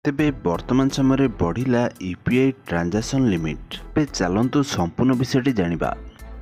तेबे वर्तमान समय बढ़िला यूपीआई ट्रांजैक्शन लिमिट। तेबे चलंतु संपूर्ण विषयटी जानिबा।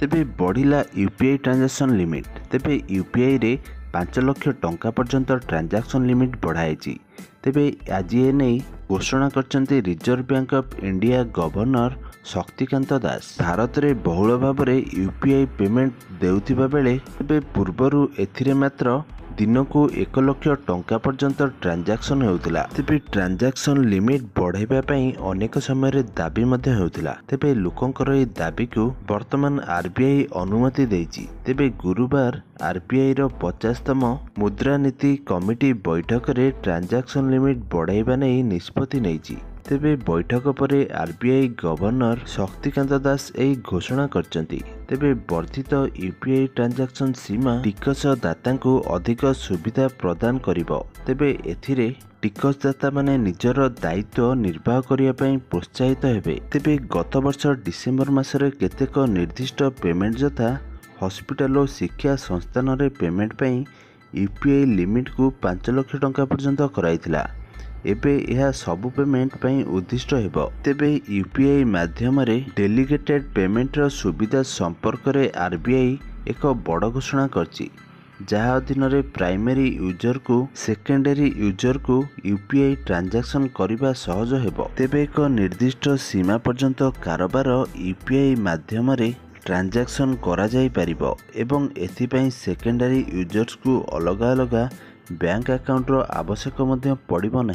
तेबे बढ़िला यूपीआई ट्रांजैक्शन लिमिट। तेबे यूपीआई रे 5 लाख टंका पर्यंत ट्रांजैक्शन लिमिट बढ़ाई। तेबे आज ए नहीं घोषणा करछन्ते Reserve Bank of India governor Shaktikanta Das. Bharat में बहुल भाव में यूपीआई पेमेंट देउथिबा बेले तेबे पूर्वरु एथिरे मात्र दिन को 1 लाख टंका पर्यंत ट्रांजैक्शन होउतिला। तेबे ट्रांजैक्शन लिमिट बढ़ाइबा पई अनेक समय दाबी मध्य होउतिला। तेबे लोकंकर ए दाबी को वर्तमान आरबीआई अनुमति देइछि। तेबे गुरुवार आरबीआई रो 50तम मुद्रानीति कमिटी बैठक रे ट्रांजैक्शन लिमिट बढ़ाइबा नै निष्पत्ति नेइछि। तेबे बैठक पर आरबीआई गवर्नर शक्तिकांत दास यही घोषणा करचंती। तेबे वर्धित यूपीआई ट्रांजैक्शन सीमा टिकसदाता को अधिक सुविधा प्रदान करिबो। तेबे एथिरे टिकसदाता माने निजर दायित्व निर्वाह करिया पई प्रोत्साहित हेबे। तेबे गत वर्ष डिसेंबर मासरे केतेक निर्दिष्ट पेमेंट जथा हॉस्पिटल और शिक्षा संस्थान रे पेमेंट पई यूपीआई लिमिट को 5 लाख टंका पर्यंत कराइथिला। एबे यह सबु पेमेंट पई उद्दिष्ट हेबो। तेबे यूपीआई माध्यम रे डेलीगेटेड पेमेंट रो सुविधा संपर्क रे आरबीआई एक बड़ घोषणा करछि, जहाँ अधीन रे प्राइमरी यूजर को सेकेंडरी यूजर को यूपीआई ट्रांजैक्शन करबा सहज हेबो। तेबे एक निर्दिष्ट सीमा पर्यंत कारोबार यूपीआई माध्यम रे ट्रांजैक्शन करा जाई परिबो एवं एथि पई सेकेंडरी यूजर्स को अलग अलग बैंक अकाउंट रो आवश्यक मध्य पड़िबो नै।